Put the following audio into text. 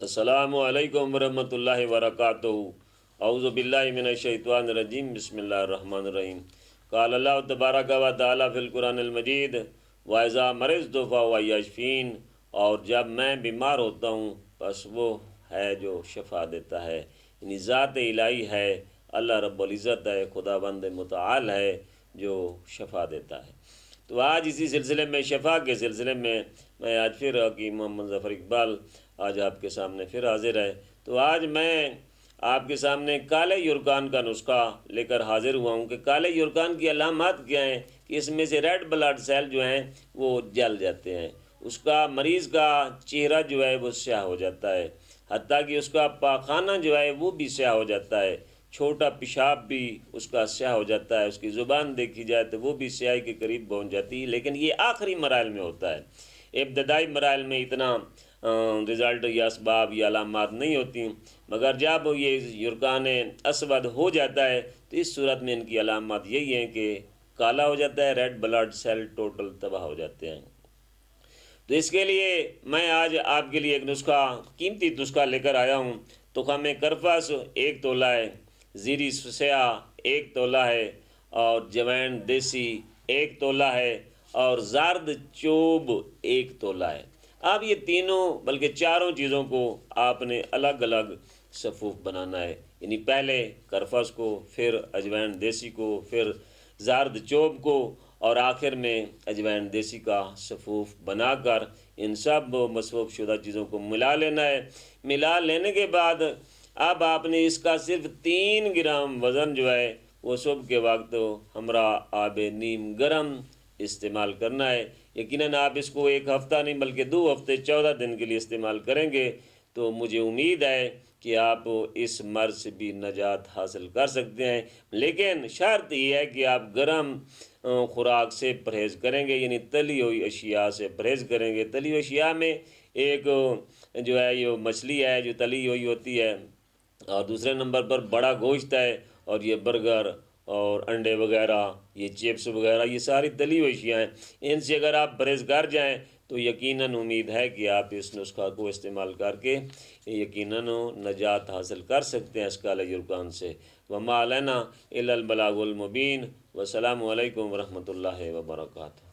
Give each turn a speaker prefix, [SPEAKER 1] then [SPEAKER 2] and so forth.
[SPEAKER 1] السلام علیکم ورحمۃ اللہ وبرکاتہ۔ اعوذ باللہ من الشیطان الرجیم، بسم اللہ الرحمن الرحیم۔ قال اللہ تبارک و تعالی فی القرآن المجید وَإِذَا مَرِضْتُ فَهُوَ يَشْفِينِ، اور جب میں بیمار ہوتا ہوں بس وہ ہے جو شفا دیتا ہے، یعنی ذات الہی ہے، اللہ رب العزت ہے، خداوند متعال ہے جو شفا دیتا ہے۔ تو آج اسی سلسلے میں، شفا کے سلسلے میں آج پھر حکیم محمد ظفر اقبال آج آپ کے سامنے پھر حاضر ہے۔ تو آج میں آپ کے سامنے کالے یرکان کا نسخہ لے کر حاضر ہوا ہوں کہ کالے یرکان کی علامات کیا ہیں، کہ اس میں سے ریڈ بلڈ سیل جو ہیں وہ جل جاتے ہیں، اس کا مریض کا چہرہ جو ہے وہ سیاہ ہو جاتا ہے، حتیٰ کہ اس کا پاخانہ جو ہے وہ بھی سیاہ ہو جاتا ہے، چھوٹا پیشاب بھی اس کا سیاہ ہو جاتا ہے، اس کی زبان دیکھی جائے تو وہ بھی سیاہی کے قریب پہنچ جاتی ہے۔ لیکن یہ آخری مراحل میں ہوتا ہے، ابتدائی مراحل میں اتنا رزلٹ یا اسباب یا علامات نہیں ہوتی، مگر جب یہ یرکان اسود ہو جاتا ہے تو اس صورت میں ان کی علامات یہی ہیں کہ کالا ہو جاتا ہے، ریڈ بلڈ سیل ٹوٹل تباہ ہو جاتے ہیں۔ تو اس کے لیے میں آج آپ کے لیے ایک نسخہ، قیمتی نسخہ لے کر آیا ہوں۔ تخم کرفس 1 تولہ ہے، زیری سیاہ 1 تولہ ہے، اور جوین دیسی 1 تولہ ہے، اور زرد چوب 1 تولہ ہے۔ اب یہ تینوں بلکہ چاروں چیزوں کو آپ نے الگ الگ صفوف بنانا ہے، یعنی پہلے کرفس کو، پھر اجوین دیسی کو، پھر زرد چوب کو، اور آخر میں اجوین دیسی کا صفوف بنا کر ان سب مصفوف شدہ چیزوں کو ملا لینا ہے۔ ملا لینے کے بعد اب آپ نے اس کا صرف 3 گرام وزن جو ہے وہ صبح کے وقت ہمراہ آب نیم گرم استعمال کرنا ہے۔ یقیناً آپ اس کو 1 ہفتہ نہیں بلکہ 2 ہفتے 14 دن کے لیے استعمال کریں گے تو مجھے امید ہے کہ آپ اس مرض سے بھی نجات حاصل کر سکتے ہیں، لیکن شرط یہ ہے کہ آپ گرم خوراک سے پرہیز کریں گے، یعنی تلی ہوئی اشیاء سے پرہیز کریں گے۔ تلی ہوئی اشیاء میں ایک جو ہے یہ مچھلی ہے جو تلی ہوئی ہوتی ہے، اور دوسرے نمبر پر بڑا گوشت ہے، اور یہ برگر اور انڈے وغیرہ، یہ چپس وغیرہ، یہ ساری تلی ہوئی اشیاء ہیں۔ ان سے اگر آپ پرہیز کر جائیں تو یقیناً امید ہے کہ آپ اس نسخہ کو استعمال کر کے یقیناً نجات حاصل کر سکتے ہیں اس کالے یرکان سے۔ وما علینا الا البلاغ المبین۔ والسلام علیکم ورحمۃ اللہ وبرکاتہ۔